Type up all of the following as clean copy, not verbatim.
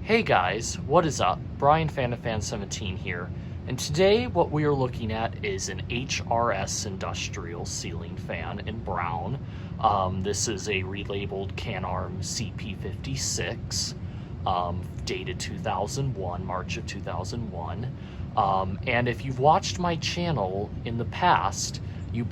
Hey guys, what is up? Brian Fan17 here, and today what we are looking at is an HRS industrial ceiling fan in brown. This is a relabeled Canarm CP56, dated 2001, March of 2001. And if you've watched my channel in the past, you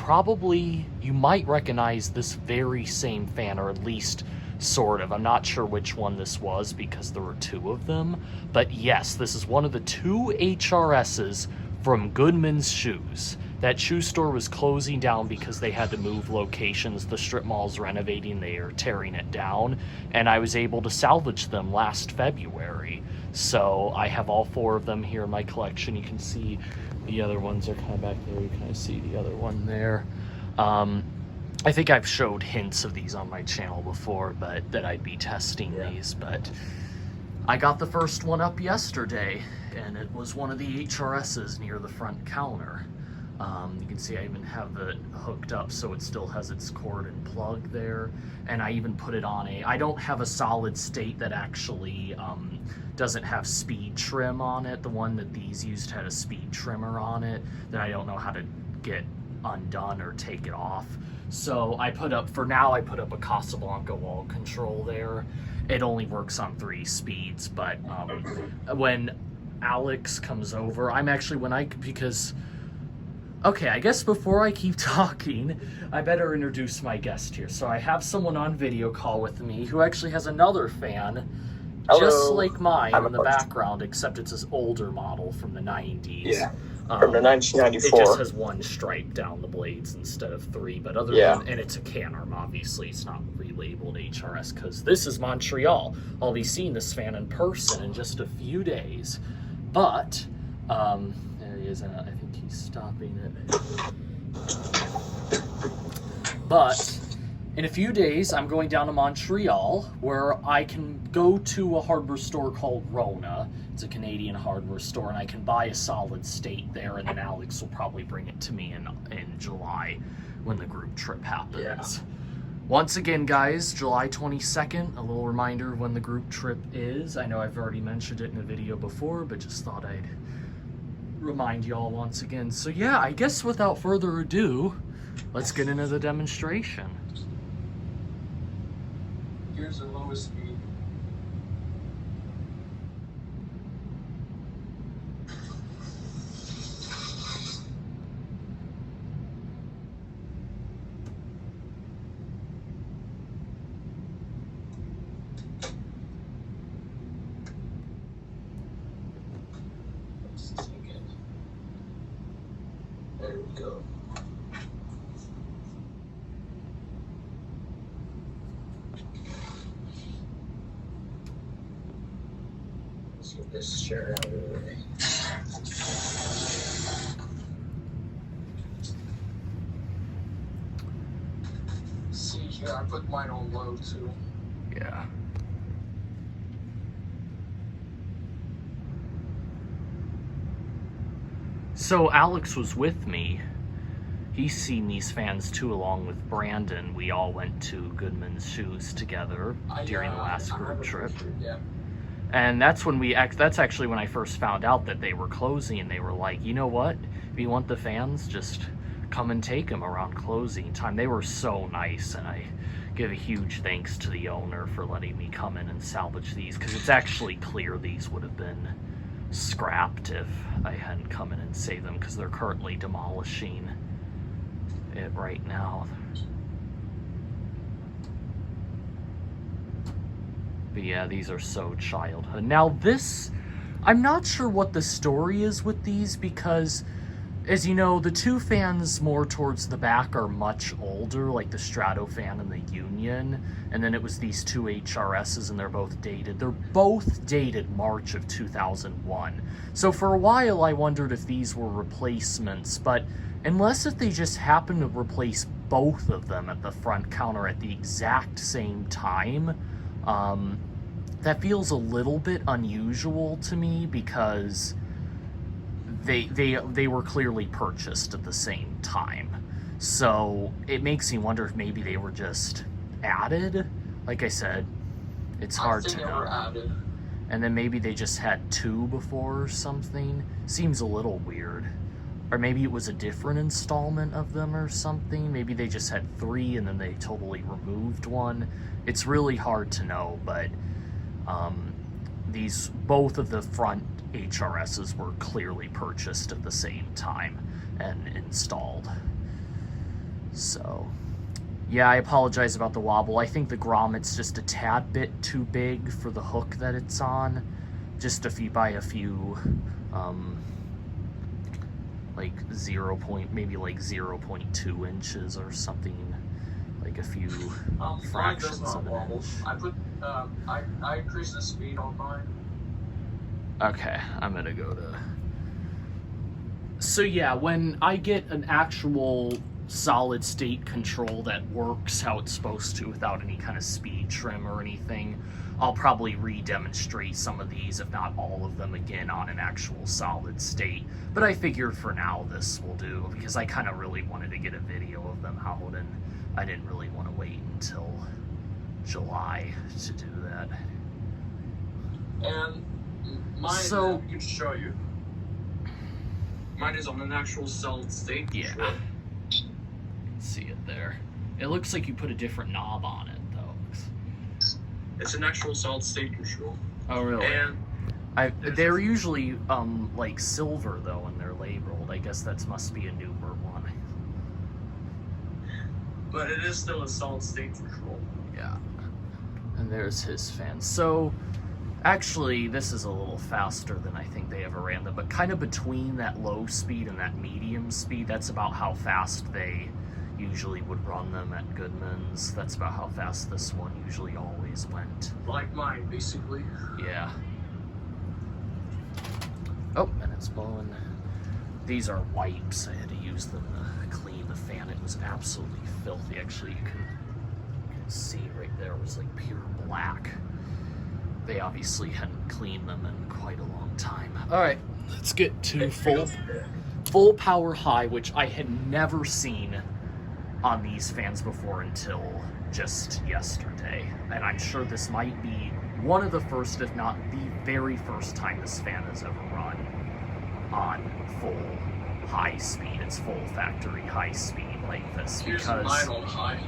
might recognize this very same fan, or at least sort of. I'm not sure which one this was because there were two of them, but yes, this is one of the two HRSs from Goodman's Shoes. That shoe store was closing down because they had to move locations. The strip mall's renovating, they are tearing it down, and I was able to salvage them last February. So I have all four of them here in my collection. You can see the other ones are kind of back there. You kind of see the other one there. I think I've showed hints of these on my channel before, but that I'd be testing these, but I got the first one up yesterday, and it was one of the HRSs near the front counter. You can see I even have it hooked up so it still has its cord and plug there, and I even put it on I don't have a solid state that actually doesn't have speed trim on it. The one that these used had a speed trimmer on it that I don't know how to get undone or take it off. So I put up a Casablanca wall control there. It only works on 3 speeds, but when Alex comes over, okay, I guess before I keep talking, I better introduce my guest here. So I have someone on video call with me who actually has another fan, just like mine in the background, except it's this older model from the 90s. Yeah. From the 1994. It just has 1 stripe down the blades instead of 3, but other than, and it's a Canarm, obviously. It's not relabeled HRS because this is Montreal. I'll be seeing this fan in person in just a few days. But, there he is, I think he's stopping it. But, in a few days, I'm going down to Montreal, where I can go to a hardware store called Rona. It's a Canadian hardware store, and I can buy a solid state there, and then Alex will probably bring it to me in July when the group trip happens. Yeah. Once again, guys, July 22nd, a little reminder of when the group trip is. I know I've already mentioned it in a video before, but just thought I'd remind y'all once again. So yeah, I guess without further ado, let's get into the demonstration. Here's the lowest speed. Let's take it. There we go. Let's get this chair out of the way. See here, I put mine on low too. Yeah. So Alex was with me. He's seen these fans too, along with Brandon. We all went to Goodman's Shoes together during the last group trip. Yeah. And that's actually when I first found out that they were closing, and they were like, you know what? If you want the fans, just come and take them around closing time. They were so nice, and I give a huge thanks to the owner for letting me come in and salvage these, because it's actually clear these would have been scrapped if I hadn't come in and saved them, because they're currently demolishing it right now. But yeah, these are so childhood. Now this, I'm not sure what the story is with these, because as you know, the two fans more towards the back are much older, like the Strato fan and the Union, and then it was these two HRSs, and they're both dated. They're both dated March of 2001. So for a while I wondered if these were replacements, but unless if they just happened to replace both of them at the front counter at the exact same time, that feels a little bit unusual to me, because they were clearly purchased at the same time. So it makes me wonder if maybe they were just added. Like I said, it's hard to know. and then maybe they just had 2 before or something. Seems a little weird. Or maybe it was a different installment of them or something. Maybe they just had 3 and then they totally removed one. It's really hard to know, but both of the front HRSs were clearly purchased at the same time and installed. So, yeah, I apologize about the wobble. I think the grommet's just a tad bit too big for the hook that it's on. Just if you buy a few, like maybe like 0.2 inches or something, like a few fractions of an inch. I increased the speed on mine. Okay, I'm gonna go to... So yeah, when I get an actual solid state control that works how it's supposed to without any kind of speed trim or anything, I'll probably re-demonstrate some of these, if not all of them, again on an actual solid state. But I figured for now this will do, because I kind of really wanted to get a video of them out, and I didn't really want to wait until July to do that. And mine, so, I can show you. Mine is on an actual solid state. Yeah. Sure. See it there. It looks like you put a different knob on it, though. It's an actual solid state control. Oh, really? And they're usually like silver though when they're labeled. I guess that must be a newer one. But it is still a solid state control. Yeah. And there's his fan. So actually, this is a little faster than I think they ever ran them, but kind of between that low speed and that medium speed, that's about how fast they usually would run them at Goodman's. That's about how fast this one usually always went. Like mine, basically. Yeah. Oh, and it's blowing. These are wipes. I had to use them to clean the fan. It was absolutely filthy. Actually, you can see right there, it was like pure black. They obviously hadn't cleaned them in quite a long time. All right, let's get to full power high, which I had never seen on these fans before until just yesterday. And I'm sure this might be one of the first, if not the very first time this fan has ever run on full high speed. It's full factory high speed like this. Here's because mine on high.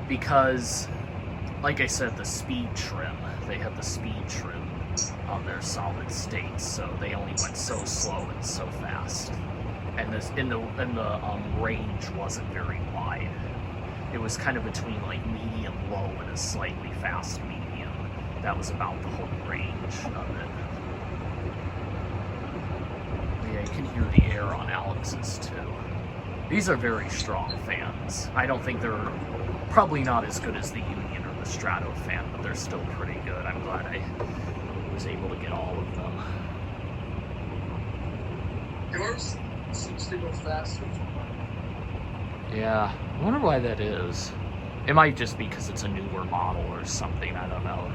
Because, like I said, the speed trim, they had the speed trim on their solid states, so they only went so slow and so fast. And this in the range wasn't very wide. It was kind of between like medium low and a slightly fast medium. That was about the whole range of it. Yeah, you can hear the air on Alex's too. These are very strong fans. I don't think they're probably not as good as the Union or the Strato fan, but they're still pretty good. I'm glad I was able to get all of them. Yours seems to go faster. Yeah, I wonder why that is. It might just be because it's a newer model or something, I don't know.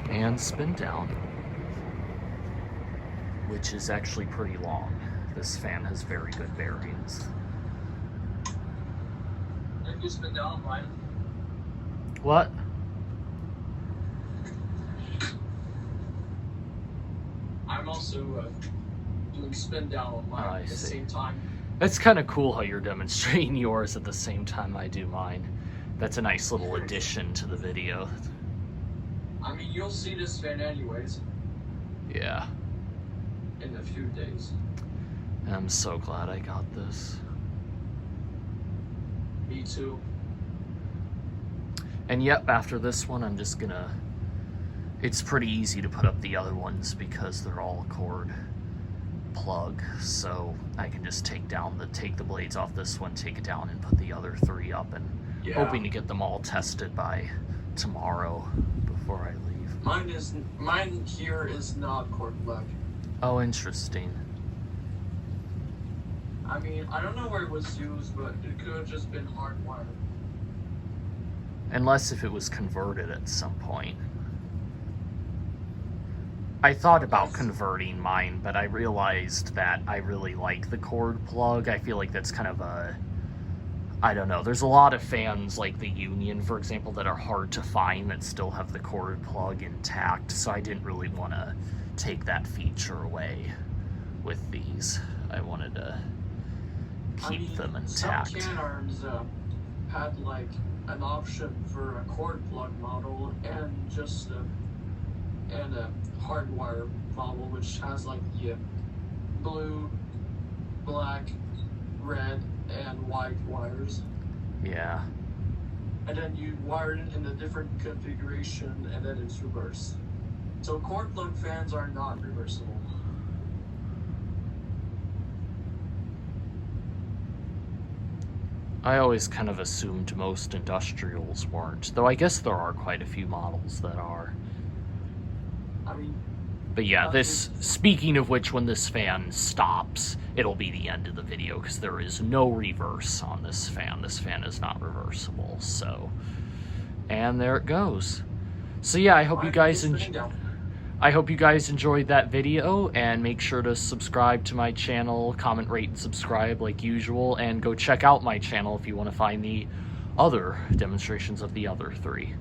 And spin down, which is actually pretty long. This fan has very good bearings. If you spin down mine. What? I'm also doing spin down on mine at the same time. It's kind of cool how you're demonstrating yours at the same time I do mine. That's a nice little addition to the video. I mean, you'll see this fan anyways. Yeah. In a few days. I'm so glad I got this. Me too. And yep, after this one, I'm just gonna... It's pretty easy to put up the other ones because they're all cord plug. So I can just take the blades off this one, take it down, and put the other 3 up. And hoping to get them all tested by tomorrow before I leave. Mine here is not cord plug. Oh, interesting. I mean, I don't know where it was used, but it could have just been hardwired. Unless if it was converted at some point. I thought about converting mine, but I realized that I really like the cord plug. I feel like that's kind of a... I don't know. There's a lot of fans, like the Union, for example, that are hard to find that still have the cord plug intact, so I didn't really want to take that feature away with these. I wanted to keep them intact. Some Canarms had like an option for a cord plug model and just a hardwire model, which has like the blue, black, red, and white wires. Yeah. And then you wire it in a different configuration, and then it's reversed. So cord plug fans are not reversible. I always kind of assumed most industrials weren't, though I guess there are quite a few models that are. I mean, but yeah, this, speaking of which, when this fan stops, it'll be the end of the video, because there is no reverse on this fan. This fan is not reversible, so... And there it goes. So yeah, I hope you guys enjoyed that video, and make sure to subscribe to my channel, comment, rate, and subscribe like usual, and go check out my channel if you want to find the other demonstrations of the other three.